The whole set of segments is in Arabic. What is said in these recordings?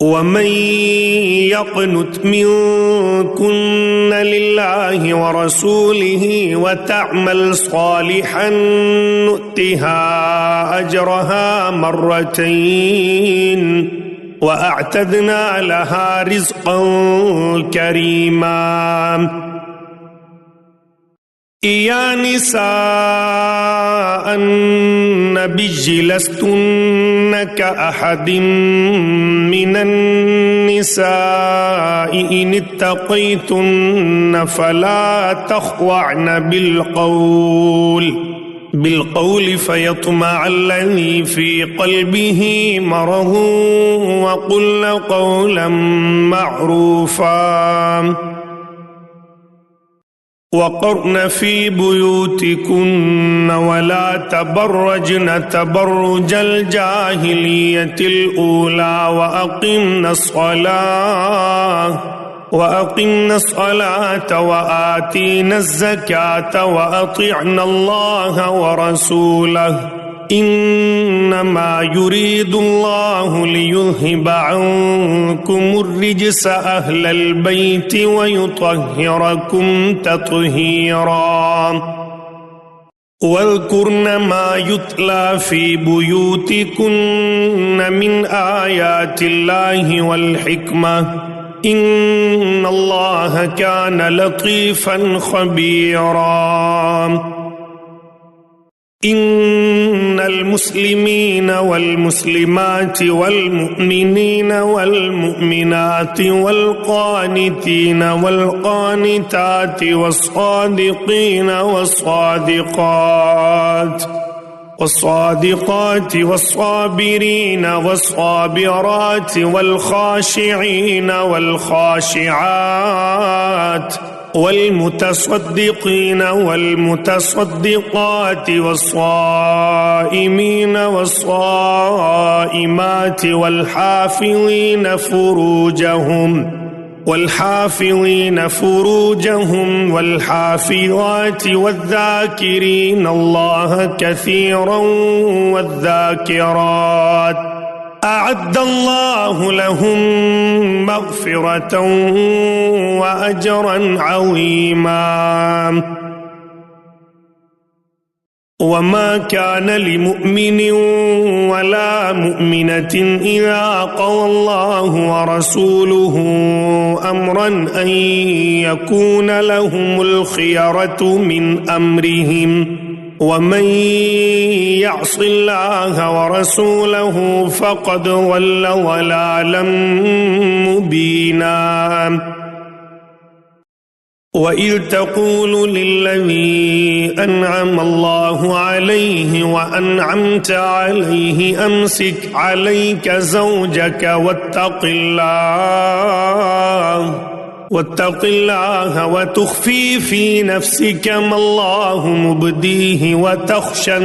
वमन यक़नुत मिनकुन्न लिल्लाहि व रसूलिहि व तअमल सालिहन नुअतिहा अजरहा मर्रतैन व अअतदना लहा रिज़क़न करीमा। या निसाअन नबिय्यि लस्तुन्न कअहदिम मिनन निसाइ इन इत्तक़ैतुन्न फला तख़्वअन बिलक़ौल फ़यत्मअल्लज़ी फ़ी क़ल्बिही मरज़ वक़ुल्न क़ौलन मअरूफ़ा। वक़र्न फ़ी बुयूतिकुन्न वला तबर्रजन तबर्रुजल जाहिलियतिल ऊला वअक़िम्न अस्सलात व आतीन ज़कात व अतिअन अल्लाह व रसूलह इन्नमा युरीदुल्लाहु लियुज़हिबा अन्कुमुर रिज्स अहलल बैति व युतह्हिरकुम तत्हीरा। वज़कुर्न मा युतला फ़ी बुयूतिकुन्न मिन आयातिल्लाहि वल हिक्मह इन्नल्लाह कान लतीफ़न ख़बीरा। इन्नल मुस्लिमीन वल मुस्लिमाति वल मुअमिनीन वल मुअमिनाति वल क़ानितीन वल क़ानिताति वस्सादिक़ीन वस्सादिक़ात वस्साबिरीन वस्साबिरात वल ख़ाशिईन वल ख़ाशिआत वल्मुतसद्दिक़ीन वल्मुतसद्दिक़ात वस्साइमीन वस्साइमात वल्हाफ़िज़ीन फ़ुरूजहुम वल्हाफ़िज़ात वज़्ज़ाकिरीन अल्लाह कसीरन वज़्ज़ाकिरात अअद्दल्लाहु लहुम मग़फ़िरतन व अजरन अज़ीमा। वमा कान लिमुअ्मिनिन वला मुअ्मिनतिन इज़ा क़ज़ल्लाहु व रसूलुहु अम्रन अन यकून लहुमुल ख़ियरतु मिन अम्रिहिम वमन यअसिल्लाह व रसूलहु फ़क़द ज़ल्ल ज़लालन मुबीना। वइज़ तक़ूलु लिल्लज़ी अनअम अल्लाहु अलैहि व अनअमत अलैहि अमसिक अलैक ज़ौजक वत्तक़िल्लाह व तुख़फ़ी फ़ी नफ़्सिक मल्लाहु मुब्दीहि व तख़शन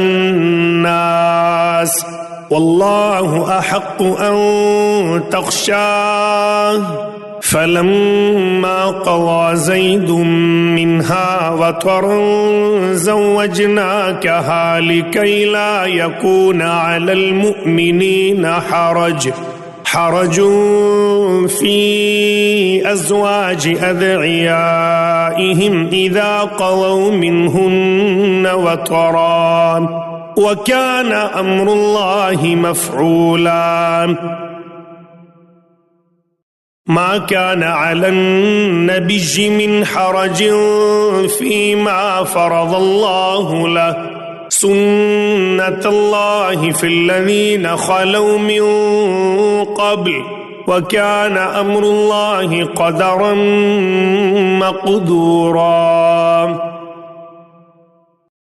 नास वल्लाहु अहक़्क़ु अन तख़शाह। फलम्मा क़ज़ा ज़ैदुम मिन्हा वतरन ज़व्वजनाकहा लिकै ला यकून अलल मुअ्मिनीन हरजुन फ़ी अज़वाजि अदइयाइहिम इज़ा क़ज़ौ मिन्हुन्न वतरा व कान अम्रुल्लाहि मफ़ऊला। मा कान अलन नबिय्यि मिन हरजिन फ़ीमा फ़रज़ल्लाहु लहु सुन्नतल्लाहि फ़िल्लज़ीन ख़लौ मिन क़ब्ल व कान अम्रुल्लाहि क़दरन मक़दूरा।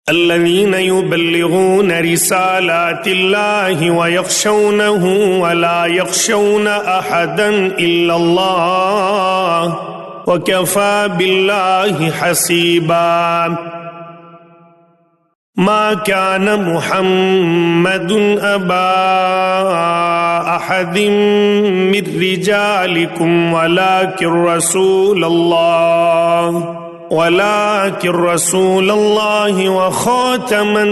अल्लज़ीन युबल्लिगून रिसालातिल्लाहि व यख़शौनहु व ला यख़शौन अहदन इल्लल्लाह व कफ़ा बिल्लाहि हसीबा। मा कान मुहम्मदुन अबा अहदिम मिर रिजालिकुम वलाकिन रसूलल्लाहि व ख़ातमन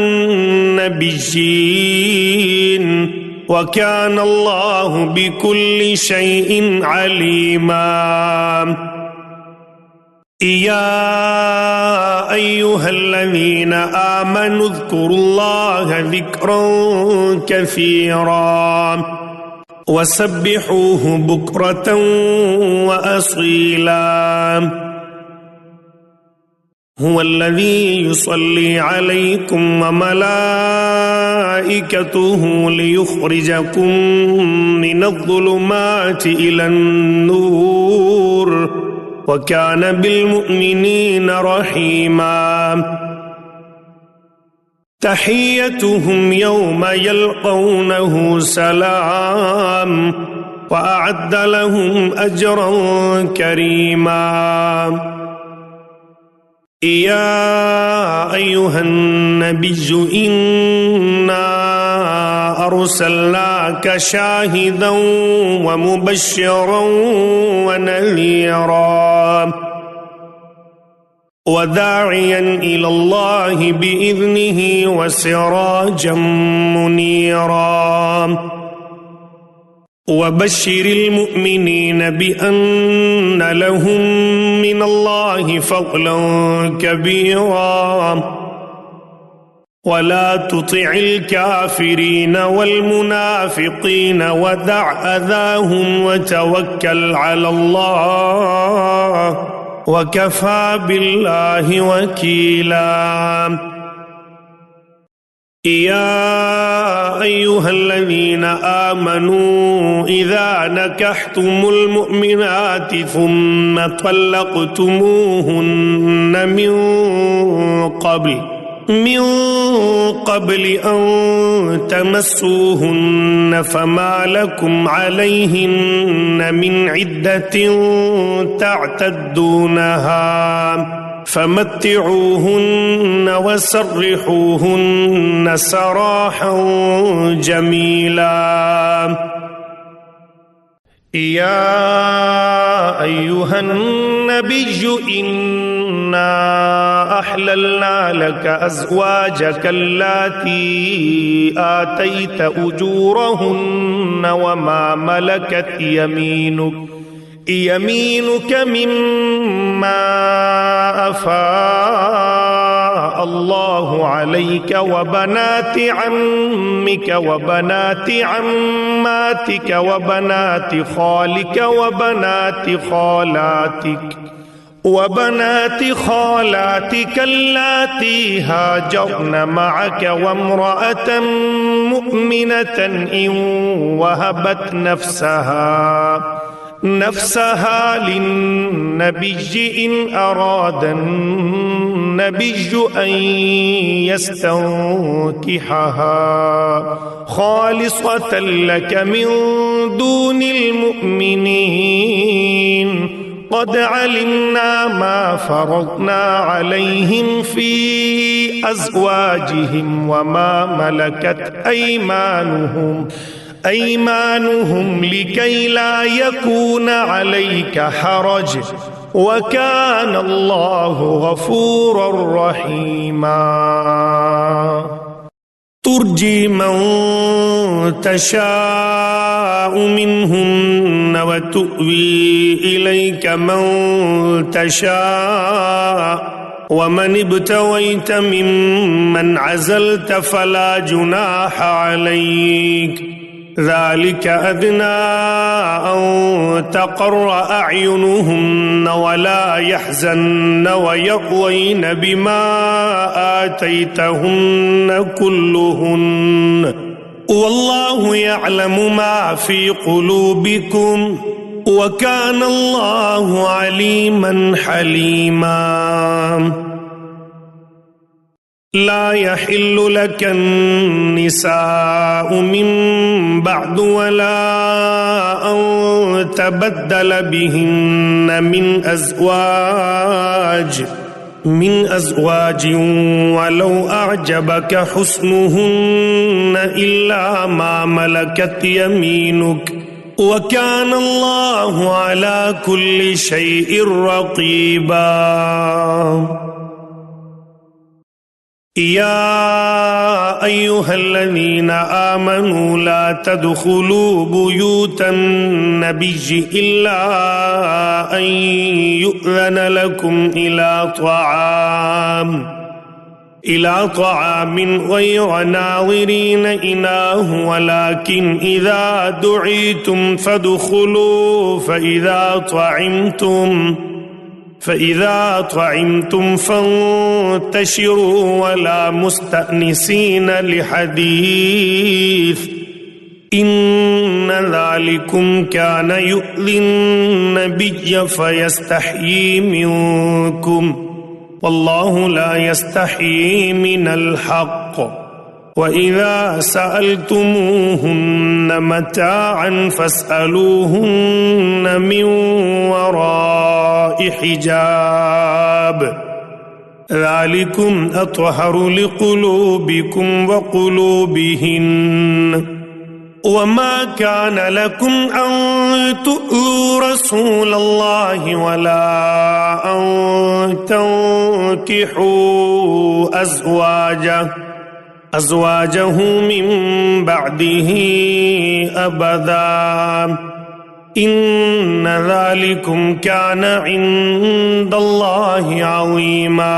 नबिय्यीन وكان الله بكل شيء عليما يا أيها الذين آمنوا اذكروا الله ذكرا كثيرا وسبحوه بكرة وأصيلا هو الذي يصلي عليكم وملائكته ليخرجكم من الظلمات إلى النور وكان بالمؤمنين رحيما تحيتهم يوم يلقونه سلام وأعد لهم أجرا كريما يا أيها النبي إنا أرسلناك شاهدا ومبشرا ونذيرا وداعيا إلى الله بإذنه وسراجا منيرا وبشر المؤمنين بأن لهم من الله فضلا كبيرا ولا تطع الكافرين والمنافقين ودع أذاهم وتوكل على الله وكفى بالله وكيلا يا أيها الذين آمنوا إذا نكحتم المؤمنات ثم طلقتموهن من قبل أن تمسوهن فما لكم عليهن من عدة تعتدونها فمتعوهن وسرحوهن سراحا جميلا يا أيها النبي إنا أحللنا لك أزواجك اللاتي آتيت أجورهن وما ملكت يمينك مما أفاء الله عليك وبنات عمك وبنات عماتك وبنات خالك وبنات خالاتك اللاتي هاجرن معك وامرأة مؤمنة إن وهبت نفسها للنبي إن أراد النبي أن يستنكحها خالصة لك من دون المؤمنين قد علمنا ما فرضنا عليهم في أزواجهم وما ملكت أيمانهم لكي لا يكون عليك حرج وكان الله غفورا رحيما ترجي من تشاء منهن وتؤوي إليك من تشاء ومن ابتويت ممن عزلت فلا جناح عليك ذلك أدنى أن تقر أعينهم ولا يحزن ويرضين بما آتيتهن كلهن والله يعلم ما في قلوبكم وكان الله عليما حليما لا يحل لك النساء من بعد ولا أن تبدل بهن من أزواج ولو أعجبك حسنهن إلا ما ملكت يمينك وكان الله على كل شيء رقيبا या अय्युहल्लज़ीना आमनू ला तदखुलू बुयूतन नबिय्यि इल्ला अन युअज़न लकुम इला तआमिन गैर नाज़िरीन इनाहु वलाकिन इज़ा दुईतुम फदखुलू फ़इज़ा तअमतुम फंतशिरू वला मुस्तअनिसीन लिहदीस इन्न ज़ालिकुम कान युअ्ज़िन नबिय्य फ़यस्तहयी मिनकुम वल्लाहु ला यस्तहयी मिनल हक़्क़ वइज़ा सअलतुमूहुन्न मताअन फ़स्अलूहुन्न मिन वराइ हिजाब ज़ालिकुम अत्वहरु लिक़ुलूबिकुम वक़ुलूबिहिन्न वमा कान लकुम अन तु'ज़ू रसूलल्लाहि वला अन तंकिहू अज़वाजहू मिन बअदिही अबदा इन्न ज़ालिकुम कान इंदल्लाहि अज़ीमा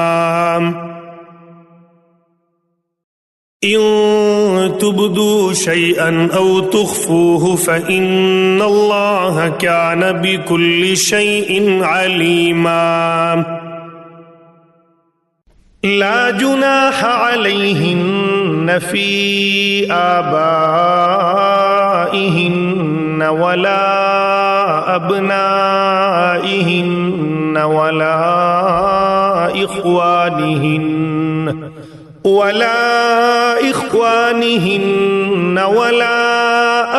इन तुब्दू शैअन औ तुख्फूहु फ़इन्नल्लाह कान बिकुल्लि शैइन अलीमा ला जुनाह अलैहिन्न फ़ी आबाइहिन्न वला अब्नाइहिन्न वला इख्वानिहिन्न वला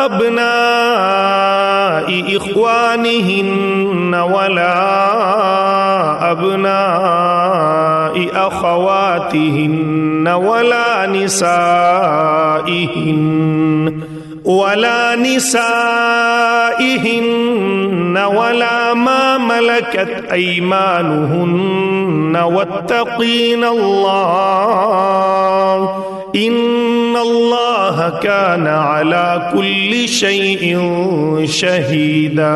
अब्नाइ इख्वानिहिन्न वला अब्नाइ अख़वातिहिन्न वला निसाइहिन्न वला मा मलकत ऐमानुहुन्न वत्तक़ीनल्लाह इन्नल्लाह कान अला कुल्लि शैइन शहीदा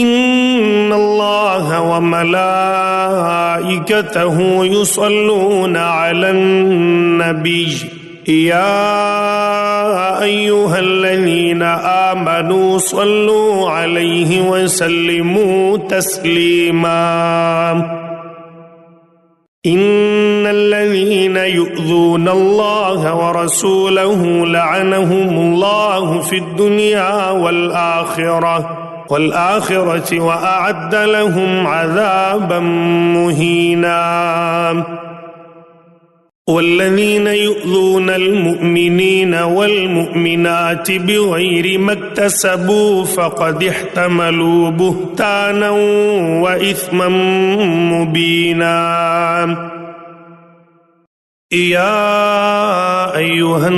इन्नल्लाह व मलाइकतहु युसल्लूना अलन नबिय्य या अय्युहल्लज़ीना आमनू सल्लू अलैहि व सल्लिमू तस्लीमा इन्नल्लज़ीना युअ्ज़ूनल्लाह व रसूलहु लअनहुमुल्लाहु फिद्दुनिया वल आखिरति व अअद्द लहुम अज़ाबन मुहीना वल्लज़ीन युअ्ज़ूनल मुअ्मिनीना वल मुअ्मिनाति बिग़ैरि मक्तसबू फ़क़द इह्तमलू बुहतानन व इस्मन मुबीना या अय्युहन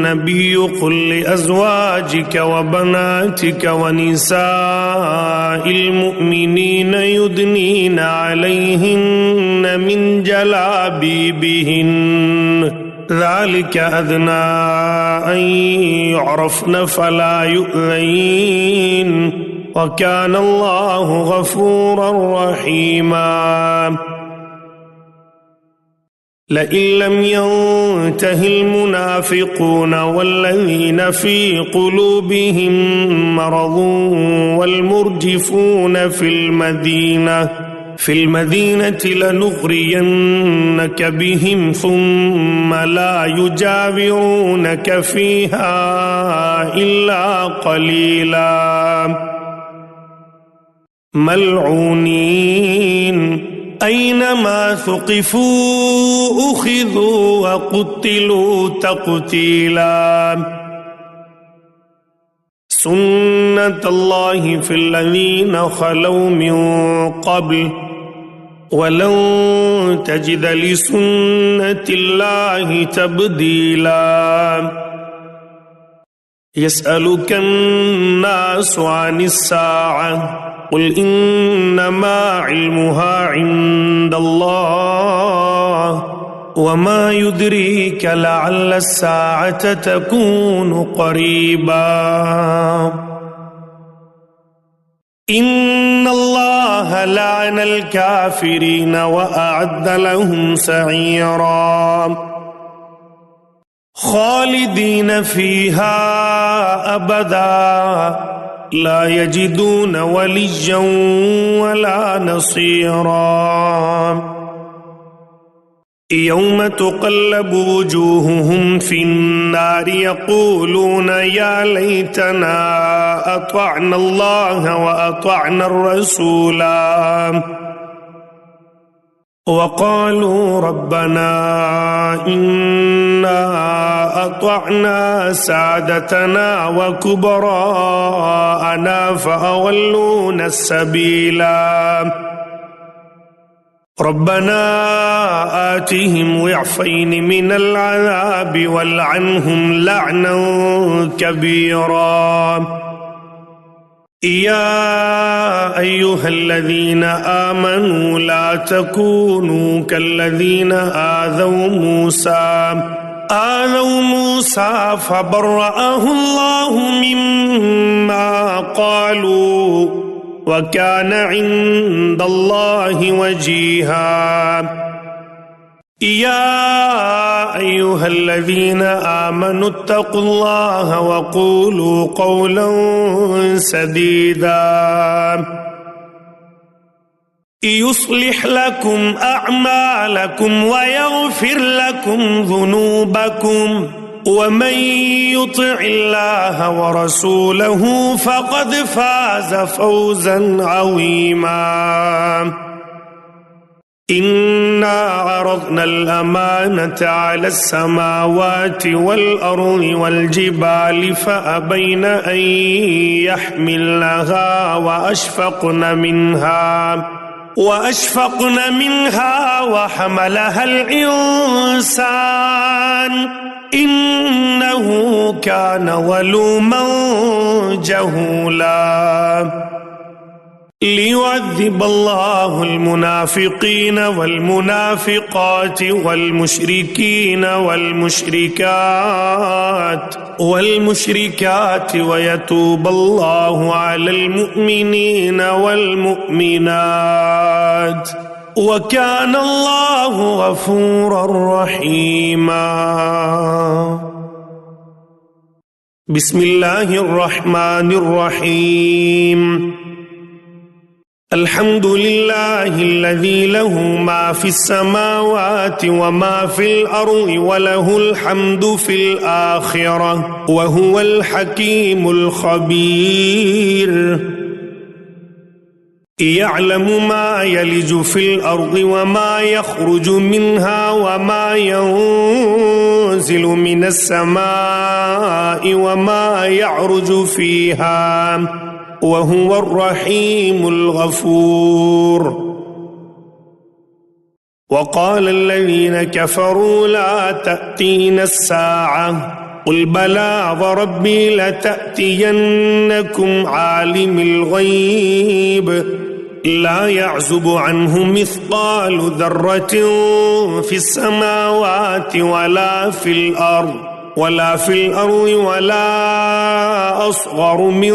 नबिय्यु क़ुल लिअज़वाजिक व बनातिक व निसाइल मुअ्मिनीना युदनीना अलैहिन्न मिन जलाबिबिहिन्न ज़ालिक अदना अन युअरफ़्न फला यु'ज़ैन व कान अल्लाहु गफ़ूरर रहीमा लइन लम यंतहिल मुनाफिकून वल्लज़ीन फ़ी क़ुलूबिहिम मरज़ुन वल मुर्जिफून फ़िल मदीनति लनुग़रियन्नक बिहिम थुम्मा ला युजाविरूनक फ़ीहा इल्ला क़लीला मलऊनीन ऐनमा थुक़िफ़ू उख़िज़ू व क़ुत्तिलू तक़तीला सुन्नतल्लाहि फ़िल्लज़ीना ख़लौ मिन क़ब्ल वलन तजिद लिसुन्नतिल्लाहि तब्दीला यसअलुकन्नासु अनिस्साअह قل إنما علمها عند الله وما يدريك لعل الساعة تكون قريبا إن الله لعن الكافرين وأعد لهم سعيرا خالدين فيها أبدا لا يجدون وليا ولا نصيرا يوم تقلب وجوههم في النار يقولون يا ليتنا أطعنا الله وأطعنا الرسولا وقالوا ربنا إنا أطعنا سادتنا وكبراءنا فأضلونا السبيلا ربنا آتهم ضعفين من العذاب والعنهم لعنا كبيرا يا أيها الذين آمنوا لا تكونوا كالذين آذوا موسى فبرأه الله مما قالوا وكان عند الله وجيها يا أيها الذين آمنوا اتقوا الله وقولوا قولا سديدا يصلح لكم أعمالكم ويغفر لكم ذنوبكم ومن يطع الله ورسوله فقد فاز فوزا عظيما إنا عرضنا الأمانة على السماوات والأرض والجبال فأبين أن يحملنها وأشفقن منها وحملها الإنسان إنه كان ظلوما جهولا ليعذب الله المنافقين والمنافقات والمشركين والمشركات ويتوب الله على المؤمنين والمؤمنات وكان الله غفورا رحيما بسم الله الرحمن الرحيم الحمد لله الذي له ما في السماوات وما في الأرض وله الحمد في الآخرة وهو الحكيم الخبير يعلم ما يلج في الأرض وما يخرج منها وما ينزل من السماء وما يعرج فيها وهو الرحيم الغفور وقال الذين كفروا لا تأتينا الساعة قل بلى وربي لتأتينكم عالم الغيب لا يعزب عنه مثقال ذرة في السماوات ولا في الأرض ولا أصغر من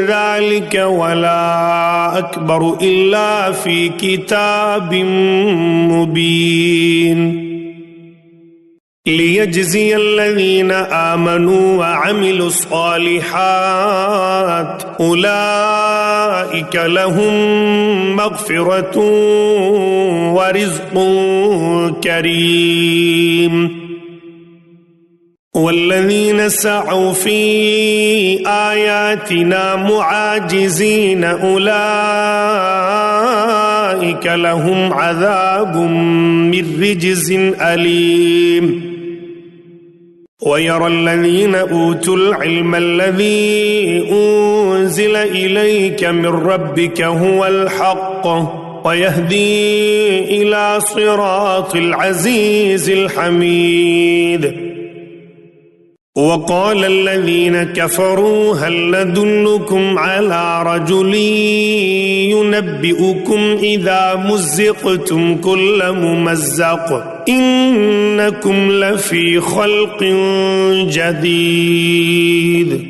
ذلك ولا أكبر إلا في كتاب مبين ليجزي الذين آمنوا وعملوا الصالحات أولئك لهم مغفرة ورزق كريم والذين سعوا في آياتنا معاجزين أولئك لهم عذاب من رجز أليم ويرى الذين أوتوا العلم الذي أنزل إليك من ربك هو الحق ويهدي إلى صراط العزيز الحميد وقال الذين كفروا هل ندلكم على رجل ينبئكم إذا مزقتم كل ممزق إنكم لفي خلق جديد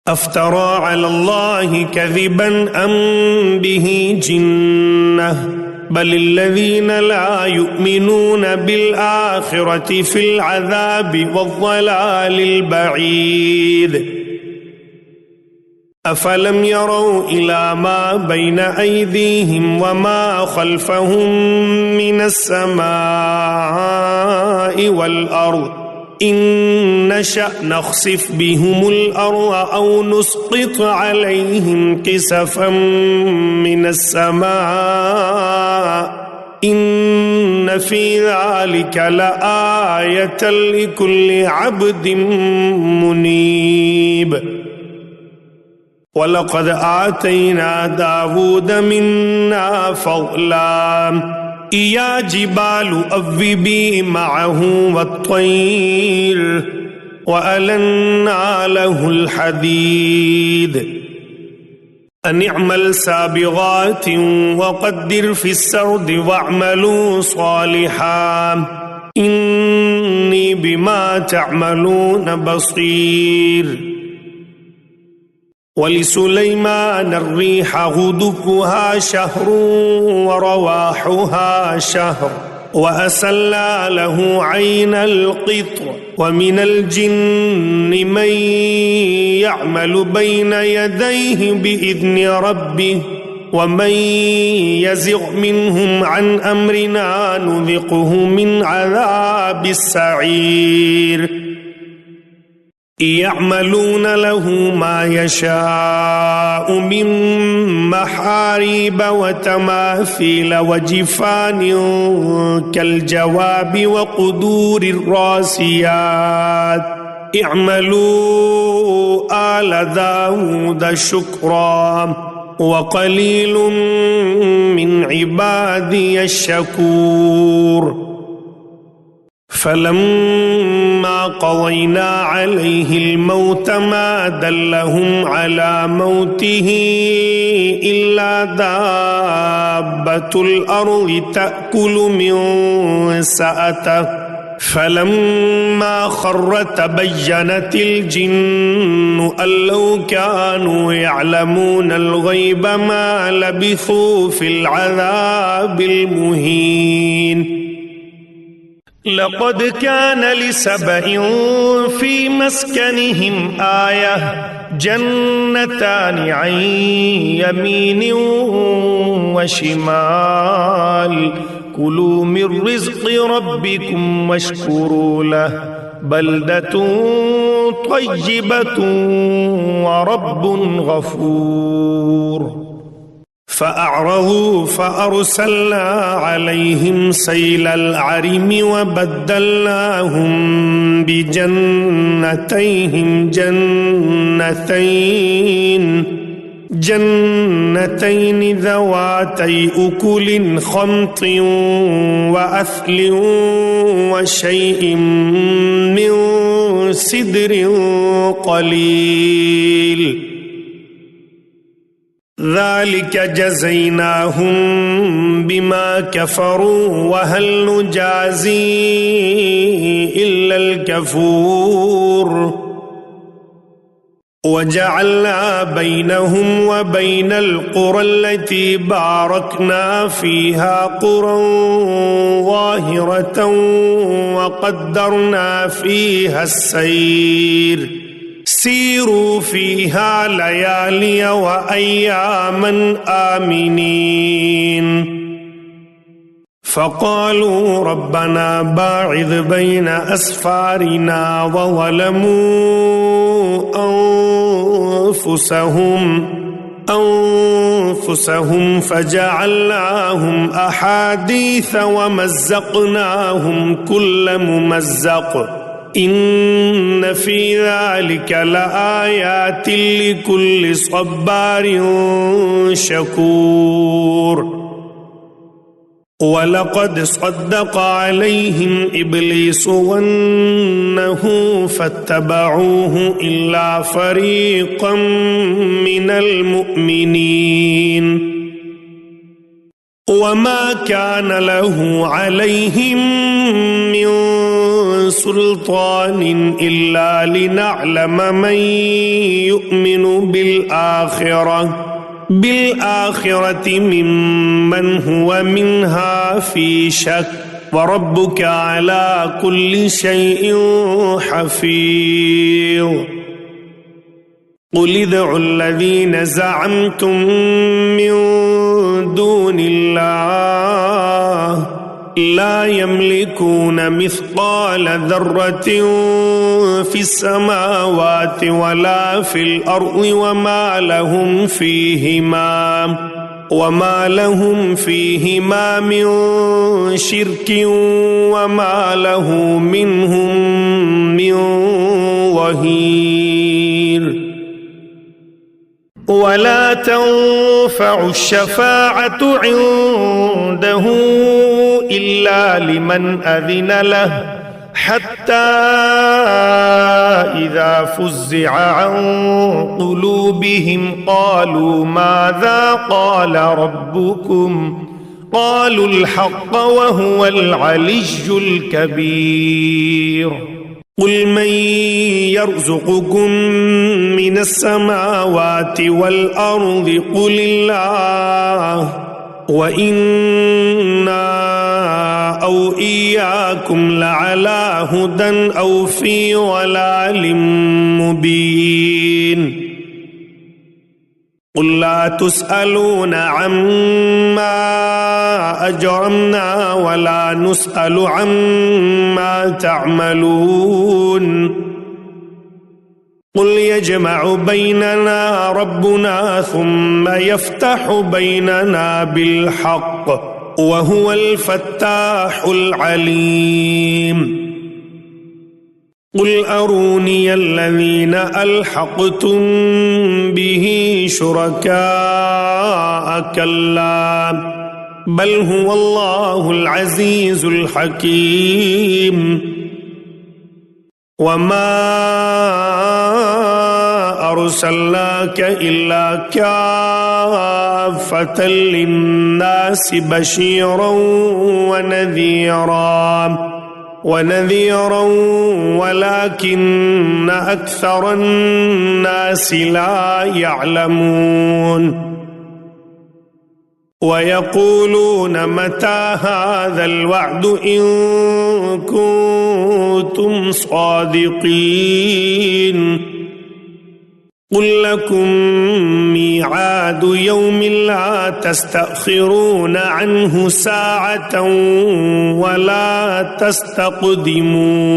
أفترى على الله كذبا أم به جنة بل الذين لا يؤمنون بالآخرة في العذاب والضلال البعيد أفلم يروا إلى ما بين أيديهم وما خلفهم من السماء والأرض إن نشأ نخسف بهم الأرض أو نسقط عليهم كسفا من السماء إن في ذلك لآية لكل عبد منيب ولقد آتينا داود منا فضلا يا جبال أوبي معه والطير وألنا له الحديد أن اعمل سابغات وقدر في السرد واعملوا صالحا إني بما تعملون بصير ولسليمان الريح غدوها شهر ورواحها شهر وأسلى له عين القطر ومن الجن من يعمل بين يديه بإذن ربه ومن يزغ منهم عن أمرنا نذقه من عذاب السعير يعملون له ما يشاء من محاريب وتماثيل وجفان كالجواب وقدور الراسيات اعملوا آل داود شكرا وقليل من عبادي الشكور فلما قضينا عليه الموت ما دلهم على موته إلا دابة الأرض تأكل من سأته فلما خر تبينت الجن أن لو كانوا يعلمون الغيب ما لبثوا في العذاب المهين لقد كان لسبإ في مسكنهم آية جنتان عن يمين وشمال كلوا من رزق ربكم واشكروا له بلدة طيبة ورب غفور فأعرضوا فأرسلنا عليهم سيل العرم وبدلناهم بجنتيهم جنتين ذواتي أكل خمط وأثل وشيء من سدر قليل ذلك جزيناهم بما كفروا وهل نجازي إلا الكفور وجعلنا بينهم وبين القرى التي باركنا فيها قرى ظاهرة وقدرنا فيها السير سيروا فيها ليالي وأياما آمنين فقالوا ربنا باعث بين أسفارنا وظلموا أنفسهم فجعلناهم أحاديث ومزقناهم كل ممزق إن في ذلك لآيات لكل صبار شكور ولقد صدق عليهم إبليس ظنه فاتبعوه إلا فريقا من المؤمنين وما كان له عليهم من سلطان إلا لنعلم من يؤمن بالآخرة ممن هو منها في شك وربك على كل شيء حفيظ قل ادعوا الذين زعمتم من دون الله لا يملكون مثقال ذرة في السماوات ولا في الأرض وما لهم فيهما من شرك وما له منهم من ظهير ولا تنفع الشفاعة عنده إلا لمن أذن له حتى إذا فزع عن قلوبهم قالوا ماذا قال ربكم قالوا الحق وهو العلي الكبير قل من يرزقكم من السماوات والأرض قل الله وإنا أو إياكم لعلى هدى أو في ضلال مبين قل لا تسألون عما أجرمنا ولا نسأل عما تعملون قل يجمع بيننا ربنا ثم يفتح بيننا بالحق وهو الفتاح العليم قل أروني الذين ألحقتم به شركاء كلا بل هو الله العزيز الحكيم وما أرسلناك إلا كافة للناس بشيرا ونذيرا ولكن أكثر الناس لا يعلمون ويقولون متى هذا الوعد إن كنتم صادقين قل لكم ميعاد يوم لا تستأخرون عنه ساعة ولا تستقدمون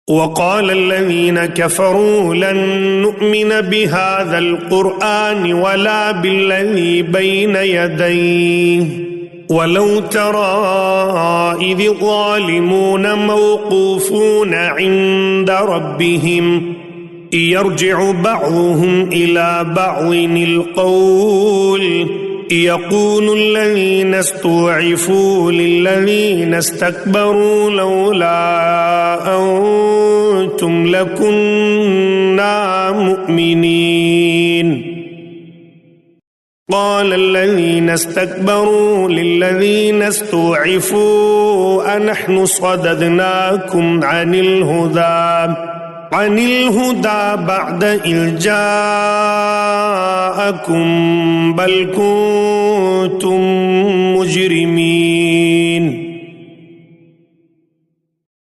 وقال الذين كفروا لن نؤمن بهذا القرآن ولا بالذي بين يديه ولو ترى إذ الظالمون موقوفون عند ربهم يرجع بعضهم إلى بعض القول يقول الذين استضعفوا للذين استكبروا لولا أنتم لكنا مؤمنين قال الذين استكبروا للذين استضعفوا أنحن صددناكم عن الهدى بعد إذ جاءكم بل كنتم مجرمين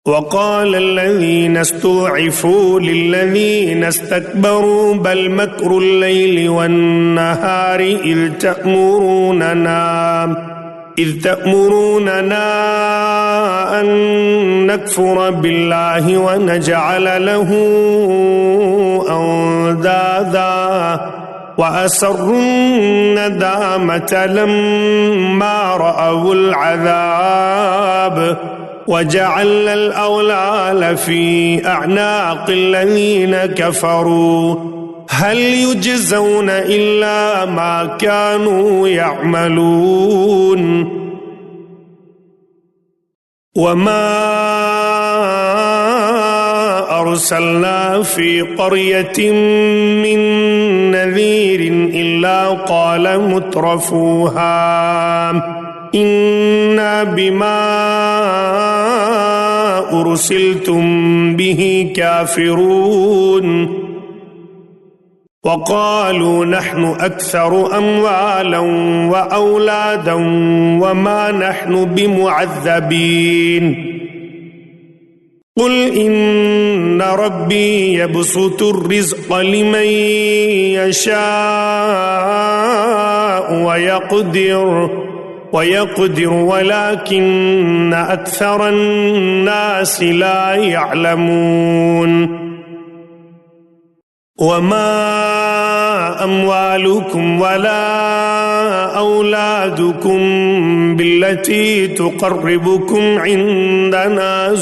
وقال الذين استضعفوا للذين استكبروا بل مكر الليل والنهار إذ تأمروننا أن نكفر بالله ونجعل له أندادا وأسروا الندامة لما رأوا العذاب وجعلنا الأغلال في أعناق الذين كفروا هل يجزون إلا ما كانوا يعملون وما أرسلنا في قرية من نذير إلا قال مترفوها إنا بما أرسلتم به كافرون وقالوا نحن أكثر أموالا وأولادا وما نحن بمعذبين قل إن ربي يبسط الرزق لمن يشاء ويقدر ولكن أكثر الناس لا يعلمون وما أموالكم ولا أولادكم بالتي تقربكم عندنا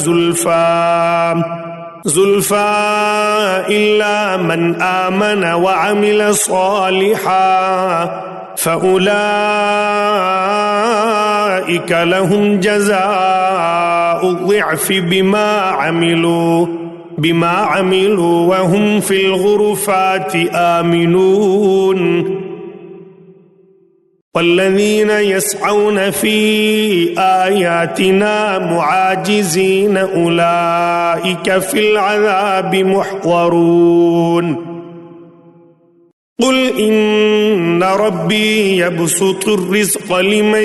زلفى إلا من آمن وعمل صالحا فأولئك لهم جزاء الضعف بما عملوا وهم في الغرفات آمنون والذين يسعون في آياتنا معاجزين أولئك في العذاب محضرون قل إن ربي يبسط الرزق لمن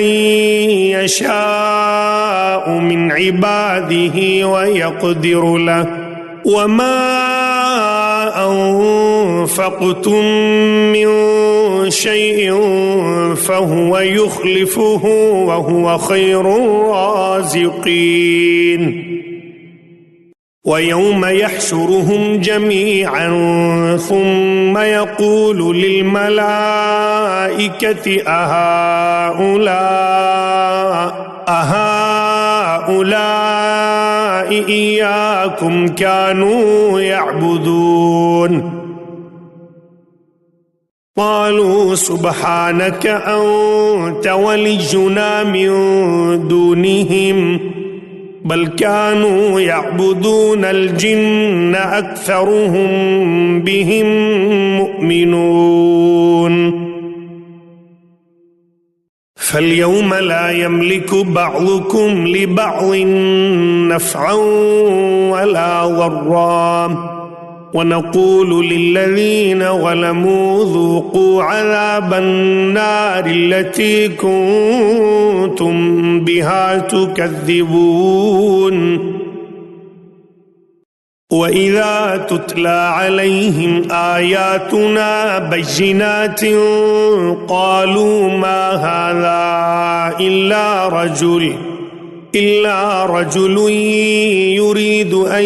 يشاء من عباده ويقدر له وما أنفقتم من شيء فهو يخلفه وهو خير الرازقين ويوم يحشرهم جميعا ثم يقول للملائكة أهؤلاء إياكم كانوا يعبدون قالوا سبحانك أنت ولينا من دونهم بل كانوا يعبدون الجن أكثرهم بهم مؤمنون فاليوم لا يملك بعضكم لبعض نفعا ولا ضرا ونقول للذين ظلموا ذوقوا عذاب النار التي كنتم بها تكذبون وإذا تتلى عليهم آياتنا بينات قالوا ما هذا إلا رجل يريد أن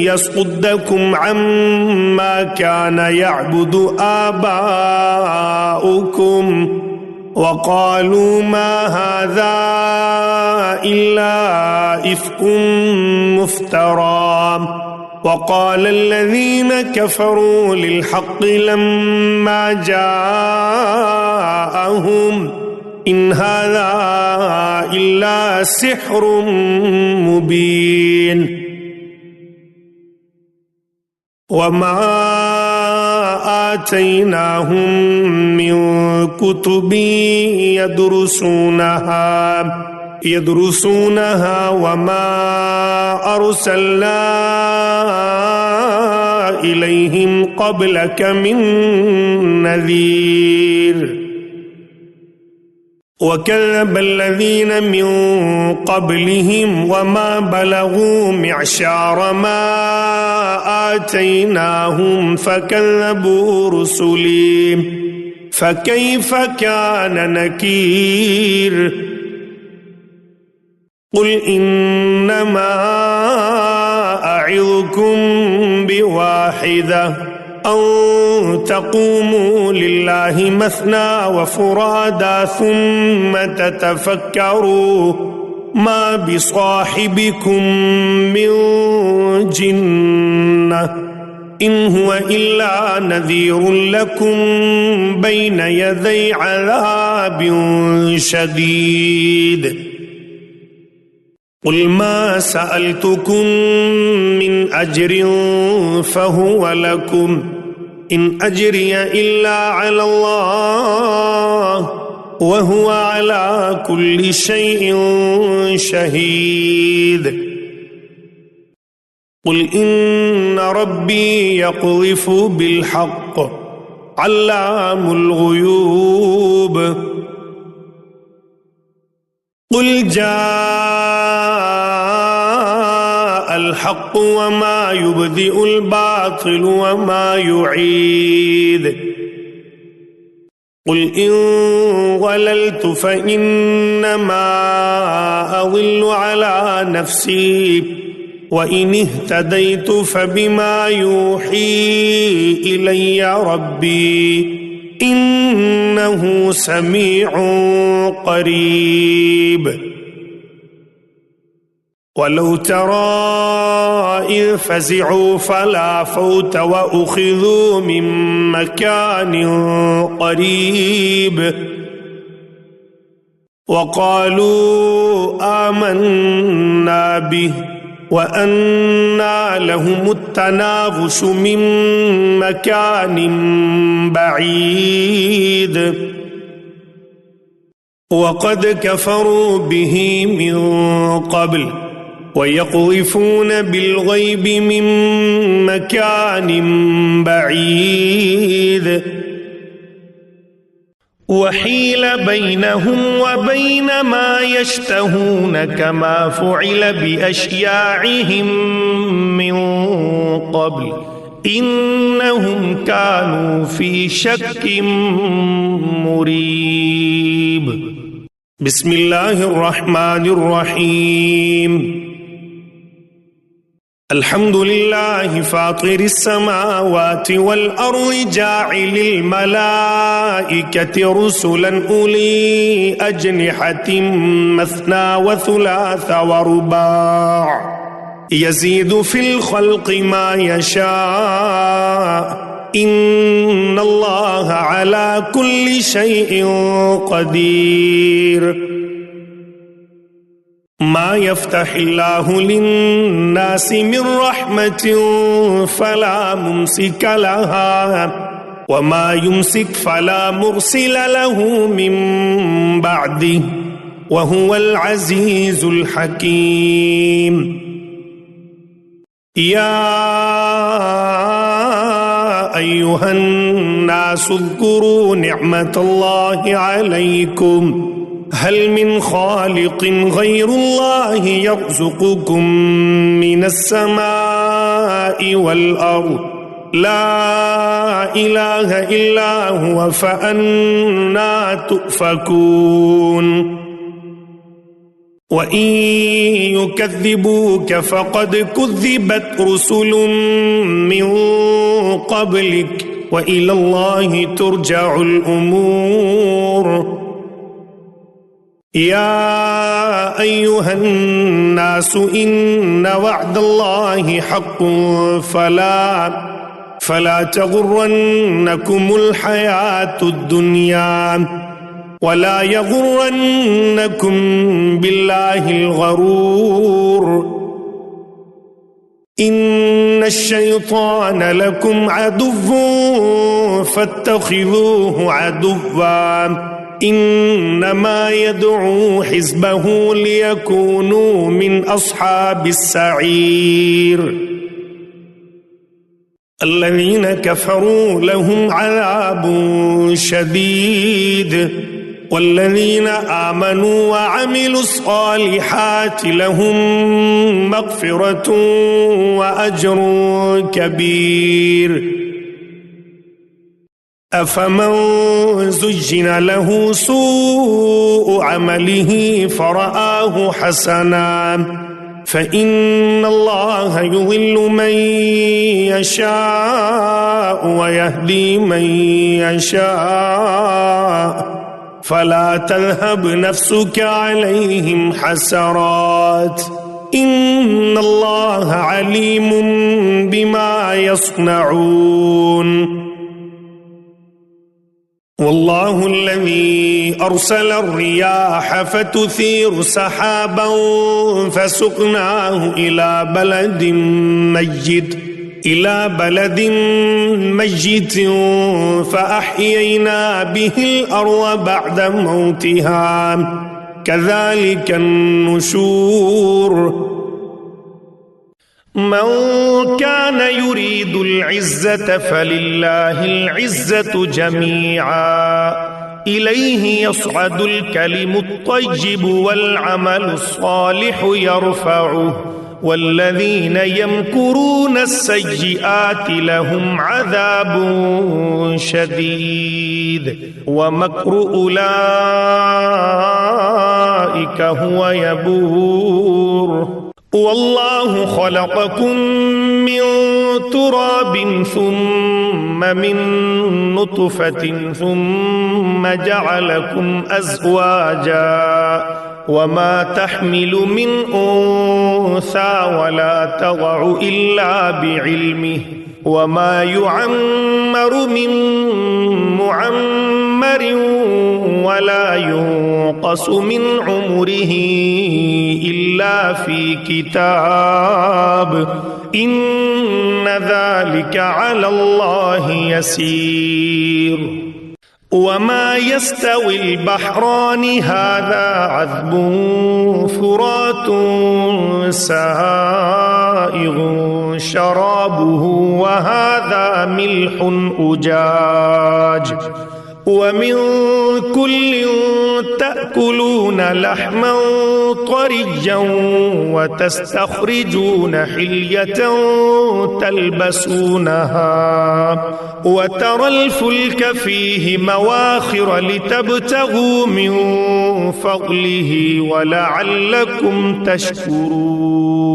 يصدكم عما كان يعبد آباؤكم وقالوا ما هذا إلا إفك مفترى وقال الذين كفروا للحق لما جاءهم إن هذا إلا سحر مبين وما آتيناهم من كتب يدرسونها وما أرسلنا إليهم قبلك من نذير وكذب الذين من قبلهم وما بلغوا معشار ما آتيناهم فكذبوا رسلي فكيف كان نكير قل إنما أعظكم بواحدة أن تقوموا لله مثنى وفرادا ثم تتفكروا ما بصاحبكم من جنة इन हुवा इल्ला नज़ीरुन लकुम बैन यदै अज़ाबिन शदीद। क़ुल मा सअल्तुकुम मिन अज्रिन फ़हुवा लकुम इन अज्रिय इल्ला अलल्लाह व हुवा अला कुल्लि शैइन शहीद। क़ुल इन्न रब्बी यक़ज़िफ़ु बिल्हक़्क़ अल्लामुल ग़ुयूब। क़ुल जाअल हक़्क़ु व मा युब्दिउल बातिल व मा युईद। क़ुल इन ज़लल्तु फ़इन्नमा अज़िल्लु अला नफ़्सी व इन इह्तदैतु फ़बिमा यूही इलय्या रब्बी इन्नहु समीउन क़रीब। वलौ तरा इज़ फ़ज़िअू फ़ला फ़ौत व उख़िज़ू मिन मकानिन क़रीब व क़ालू आमन्ना बिहि व अन्ना लहुमुत तनावुशु मिन मकानिन बईद व क़द कफ़रू बिही मिन क़ब्ल व यक़ज़िफ़ून बिलग़ैबि मिन मकानिन बईद वहील बैनहुम व बैन मा यश्तहून कमा फ़ुइल बिअश्याइहिम मिन क़ब्ल इन्नहुम कानू फ़ी शक्किन मुरीब। बिस्मिल्लाहिर रहमानिर रहीम। अल्हम्दुलिल्लाहि फ़ातिरिस समावाति वल अर्ज़ि जाइलिल मलाइकति रुसुलन उली अजनिहतिन मस्ना व सुलास व रुबा' यज़ीदु फ़िल ख़ल्क़ि मा यशा' इन्नल्लाहा अला कुल्लि शैइन क़दीर। मा यफ़्तहिल्लाहु लिन्नासि मिन रहमतिन फ़ला मुम्सिक लहा व मा युम्सिक फ़ला मुर्सिल लहु मिन बअदिहि व हुवल अज़ीज़ुल हकीम। या अय्युहन नासु उज़्कुरू निअमतल्लाहि अलैकुम हल मिन ख़ालिक़िन ग़ैरुल्लाहि यर्ज़ुक़ुकुम मिनस समाइ वल अर्ज़ ला इलाहा इल्ला हुवा फ़अन्ना तुफ़कून। व इन युकज़्ज़िबूक फ़क़द कुज़्ज़िबत रुसुलुम मिन क़ब्लिक व इलल्लाहि तुरजउल उमूर। या अय्युहन नासु इन्न वअदल्लाहि हक़्क़ुन फ़ला तग़ुर्रन्नकुमुल हयातुद दुनिया वला यग़ुर्रन्नकुम बिल्लाहिल ग़रूर। इन्नश शैतान लकुम अदुव्वुन फ़त्तख़िज़ूहु अदुव्वा इन्नमा यदअू हिज़्बहु लियकूनू मिन अस्हाबिस सईर। अल्लज़ीना कफ़रू लहुम अज़ाबुन शदीद वल्लज़ीना आमनू व अमिलुस सालिहाति लहुम मग़फ़िरतुन व अज्रुन कबीर। अफ़मन ज़ुय्यिन लहू सूअु अमलिही फ़रआहु हसना फ़इन्नल्लाह युज़िल्लु मन यशाअ व यहदी मन यशाअ फ़ला तज़हब नफ़्सुक अलैहिम हसरात إن الله عليم بما يصنعون والله الذي أرسل الرياح فتثير سحابا فسقناه إلى بلد ميت فأحيينا به الأرض بعد موتها كذلك النشور من كان يريد العزة فلله العزة جميعا إليه يصعد الكلم الطيب والعمل الصالح يرفعه والذين يمكرون السيئات لهم عذاب شديد ومكر أولئك هو يبور والله خلقكم من تراب ثم من نطفة ثم جعلكم أزواجا وما تحمل من أنثى ولا تضع إلا بعلمه وما يعمر من معمر ولا ينقص من عمره إلا في كتاب إن ذلك على الله يسير وما يستوي البحران هذا عذب فرات سائغ شرابه وهذا ملح أجاج ومن كل تأكلون لحما طريا وتستخرجون حلية تلبسونها وترى الفلك فيه مواخر لتبتغوا من فضله ولعلكم تشكرون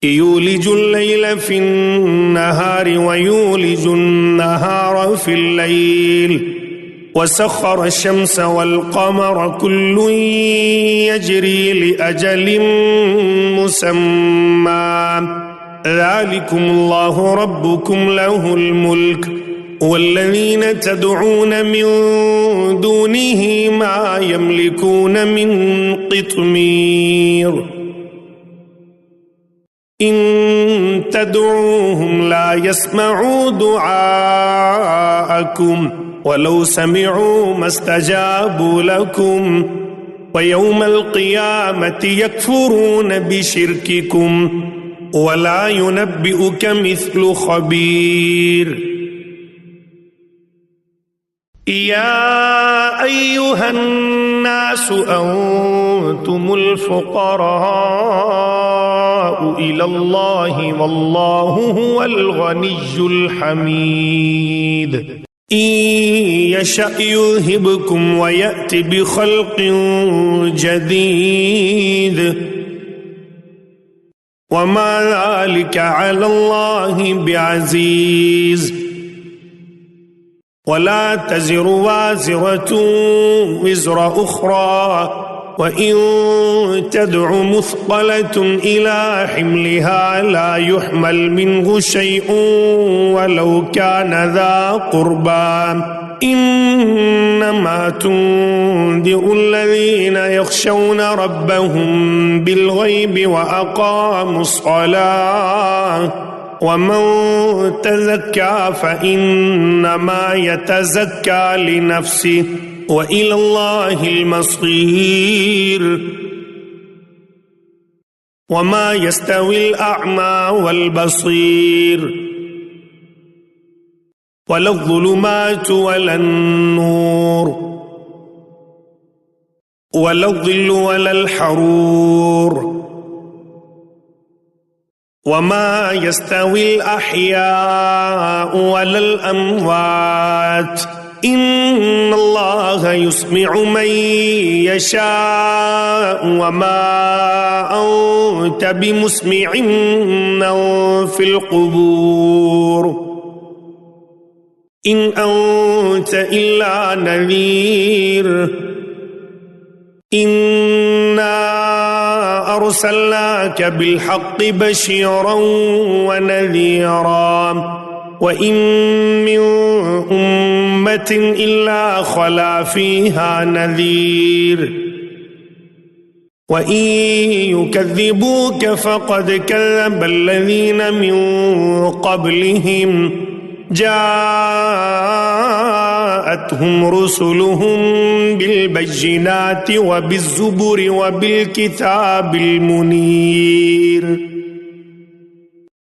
يولج الليل في النهار ويولج النهار في الليل وسخر الشمس والقمر كل يجري لأجل مسمى ذلكم الله ربكم له الملك والذين تدعون من دونه ما يملكون من قطمير إن تدعوهم لا يسمعوا دعاءكم ولو سمعوا ما استجابوا لكم ويوم القيامة يكفرون بشرككم ولا ينبئك مثل خبير يا أيها الناس أنتم الفقراء إلى الله والله هو الغني الحميد إن يشأ يذهبكم ويأتي بخلق جديد وما ذلك على الله بعزيز ولا تزر وازرة وزر أخرى وإن تدع مثقلة إلى حملها لا يحمل منه شيء ولو كان ذا قربى إنما تنذر الذين يخشون ربهم بالغيب وأقاموا الصلاة ومن تزكى فإنما يتزكى لنفسه وإلى الله المصير وما يستوي الأعمى والبصير ولا الظلمات ولا النور ولا الظل ولا الحرور وما يستوي الأحياء ولا الأموات إن الله يسمع من يشاء وما أنت بمسمع من في القبور إن أنت إلا نذير إنا أرسلناك بالحق بشيرا ونذيرا وإن من أمة إلا خلا فيها نذير وإن يكذبوك فقد كذب الذين من قبلهم جاءتهم رسلهم بالبينات وبالزبر وبالكتاب المنير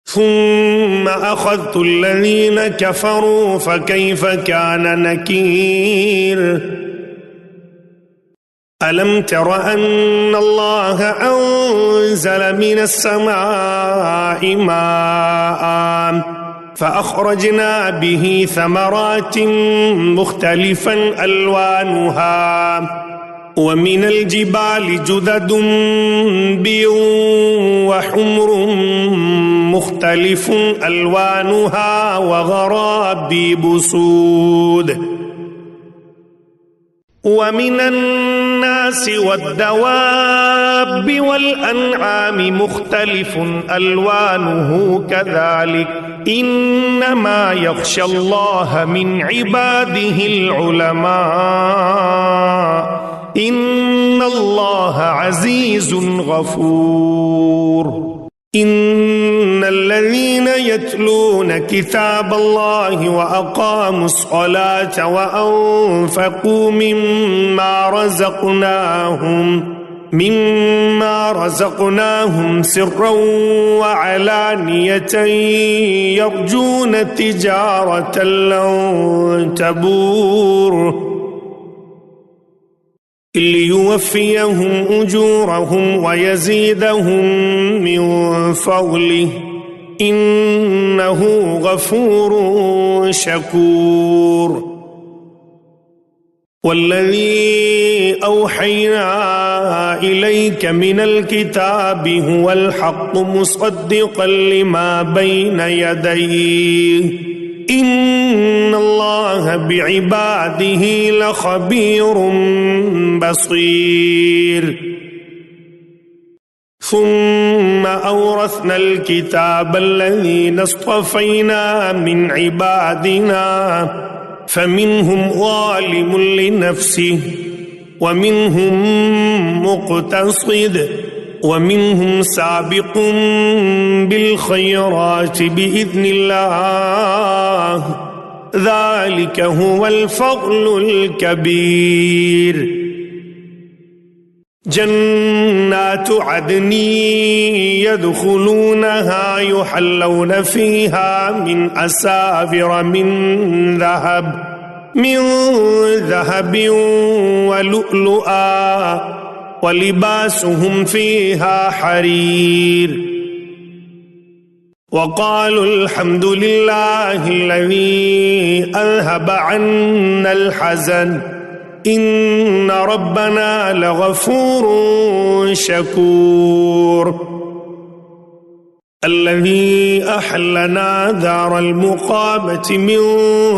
ثم أخذت الذين كفروا فكيف كان نكير ألم تر أن الله أنزل من السماء ماء فأخرجنا به ثمرات مختلفا ألوانها ومن الجبال جدد بيض وحمر مختلف ألوانها وغرابيب سود ومن الناس والدواب والأنعام مختلف ألوانه كذلك إنما يخشى الله من عباده العلماء إن الله عزيز غفور إن الذين يتلون كتاب الله وأقاموا الصلاة وأنفقوا مما رزقناهم سرا وعلانية يرجون تجارة لن تبور ليوفيهم أجورهم ويزيدهم من فضله إنه غفور شكور والذي أوحينا إليك من الكتاب هو الحق مصدقا لما بين يديه إن الله بعباده لخبير بصير ثم أورثنا الكتاب الذين اصطفينا من عبادنا فمنهم ظالم لنفسه ومنهم مقتصد ومنهم سابق بالخيرات بإذن الله ذلك هو الفضل الكبير جنات عدن يدخلونها يحلون فيها من أساور من ذهب ولؤلؤا ولباسهم فيها حرير وقالوا الحمد لله الذي أذهب عنا الحزن إن ربنا لغفور شكور الذي أحلنا دار المقامة من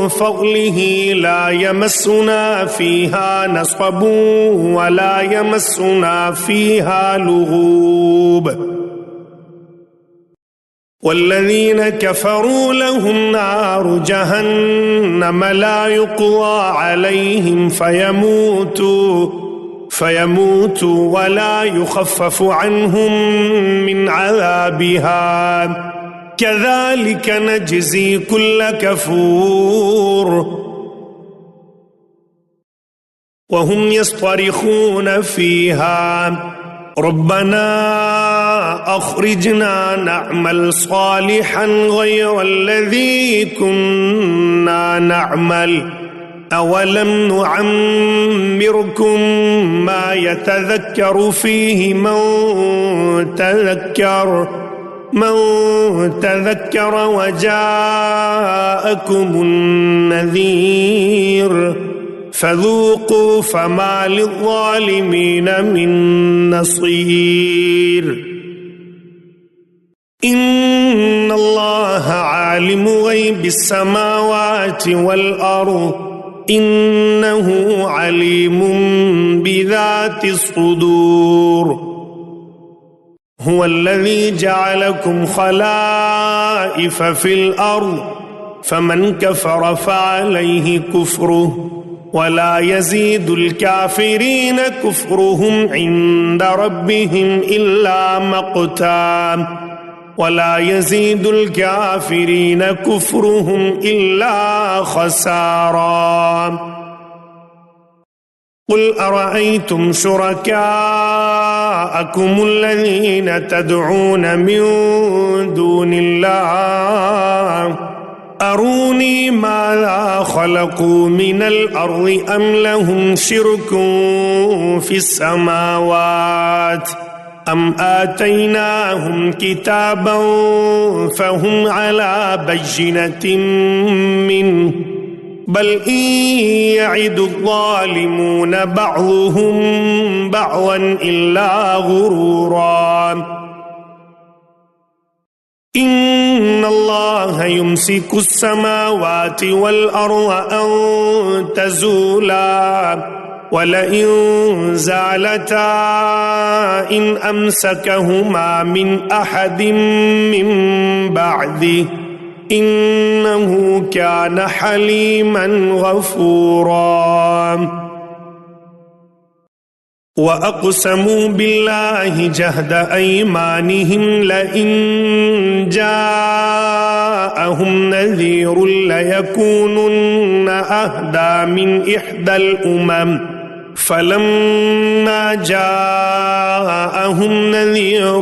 فضله لا يمسنا فيها نصب ولا يمسنا فيها لغوب والذين كفروا لهم نار جهنم لا يقضى عليهم فيموتوا ولا يخفف عنهم من عذابها كذلك نجزي كل كفور وهم يصطرخون فيها ربنا أخرجنا نعمل صالحا غير الذي كنا نعمل أولم نعمركم ما يتذكر فيه من تذكر وجاءكم النذير فذوقوا فما للظالمين من نصير إن الله عالم غيب السماوات والأرض إنه عليم بذات الصدور هو الذي جعلكم خلائف في الأرض فمن كفر فعليه كفره ولا يزيد الكافرين كفرهم عند ربهم إلا مقتا ولا يزيد الكافرين كفرهم إلا خسارا قل أرأيتم شركاءكم الذين تدعون من دون الله أروني ماذا خلقوا من الأرض أم لهم شرك في السماوات أم آتيناهم كتابا فهم على بينة منه بل إن يعد الظالمون بعضهم بعضا إلا غرورا إن الله يمسك السماوات والأرض أن تزولا ولئن زالتا إن أمسكهما من أحد من بعده إنه كان حليما غفورا وأقسموا بالله جهد أيمانهم لئن جاءهم نذير ليكونن أهدى من إحدى الأمم فلما جاءهم نذير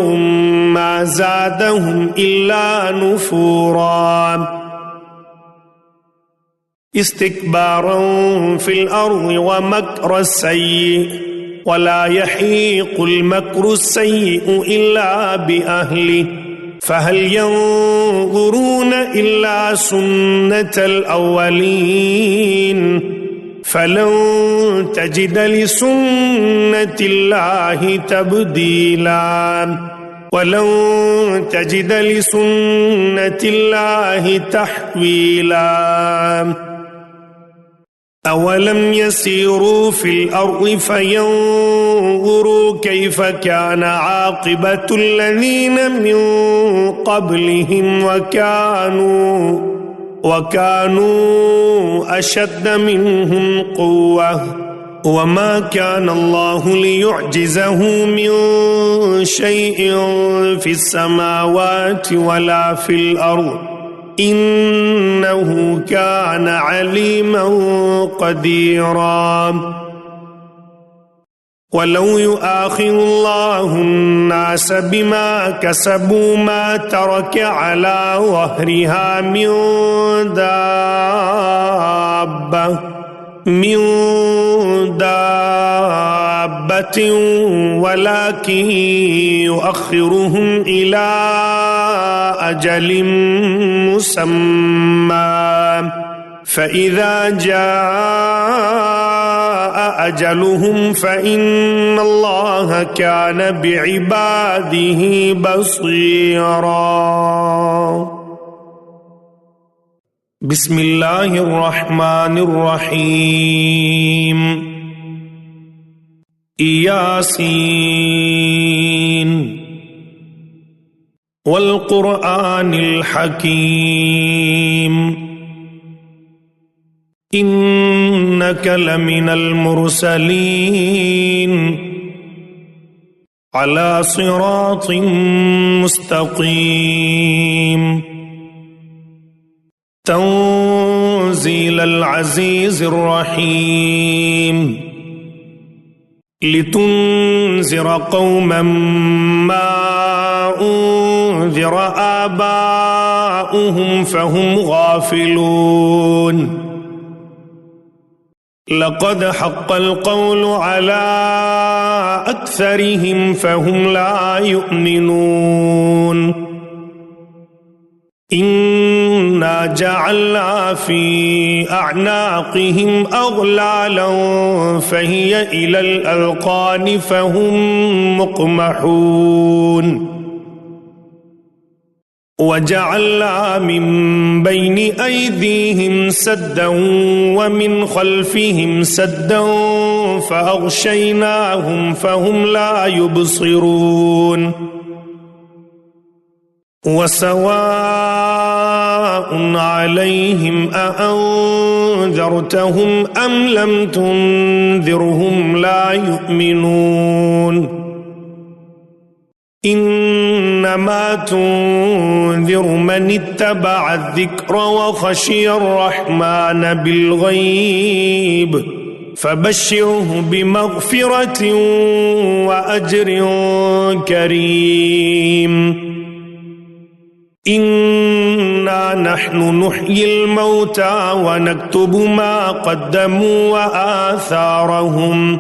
ما زادهم إلا نفورا استكبارا في الأرض ومكر السيء ولا يحيق المكر السيء إلا بأهله فهل ينظرون إلا سنة الأولين فلن تجد لسنة الله تبديلا ولن تجد لسنة الله تحويلا أولم يسيروا في الأرض فينظروا كيف كان عاقبة الذين من قبلهم وكانوا أشد منهم قوة وما كان الله ليعجزه من شيء في السماوات ولا في الأرض إنه كان عليما قديرا ولو يؤاخذ الله الناس بما كسبوا ما ترك على ظهرها من دابة ولكن يؤخرهم إلى أجل مسمى فإذا جاء أجلهم فإن الله كان بعباده بصيرا بسم الله الرحمن الرحيم ياسين والقرآن الحكيم إنك لمن المرسلين على صراط مستقيم تنزيل العزيز الرحيم لتنذر قوما ما أنذر آباؤهم فهم غافلون لقد حق القول على أكثرهم فهم لا يؤمنون إنا جعلنا في أعناقهم أغلالا فهي إلى الأذقان فهم مقمحون وجعلنا من بين أيديهم سدا ومن خلفهم سدا فأغشيناهم فهم لا يبصرون وسواء عليهم أأنذرتهم أم لم تنذرهم لا يؤمنون إنما تنذر من اتبع الذكر وخشي الرحمن بالغيب فبشره بمغفرة وأجر كريم إنا نحن نحيي الموتى ونكتب ما قدموا وآثارهم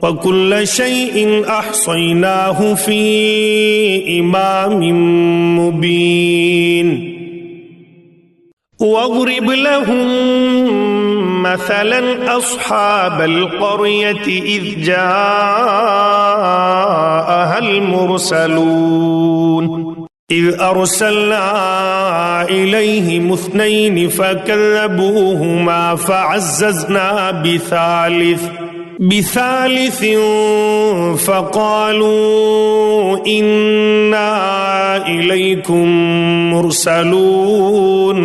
وكل شيء أحصيناه في إمام مبين واضرب لهم مثلا أصحاب القرية إذ جاءها المرسلون إذ أرسلنا إليهم 2 فكذبوهما فعززنا بثالث فقالوا إنا إليكم مرسلون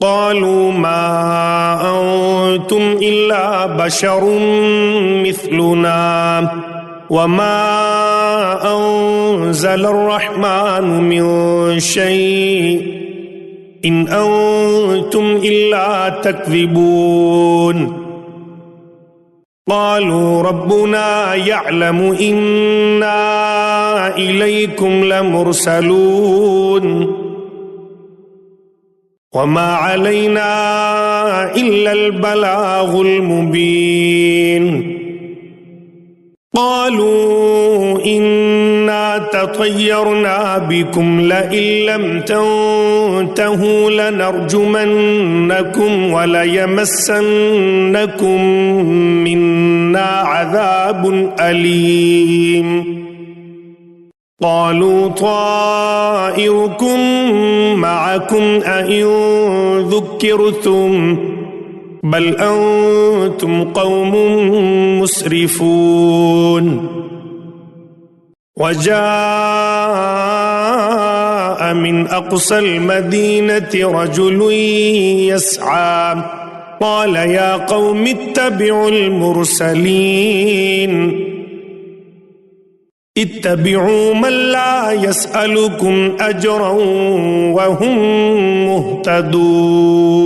قالوا ما أنتم إلا بشر مثلنا وما أنزل الرحمن من شيء إن أنتم إلا تكذبون قالوا ربنا يعلم إنا إليكم لمرسلون وما علينا إلا البلاغ المبين قالوا إنا تطيرنا بكم لئن لم تنتهوا لنرجمنكم وليمسنكم منا عذاب أليم قالوا طائركم معكم أئن ذكرتم بل أنتم قوم مسرفون وجاء من أقصى المدينة رجل يسعى قال يا قوم اتبعوا المرسلين اتبعوا من لا يسألكم أجرا وهم مهتدون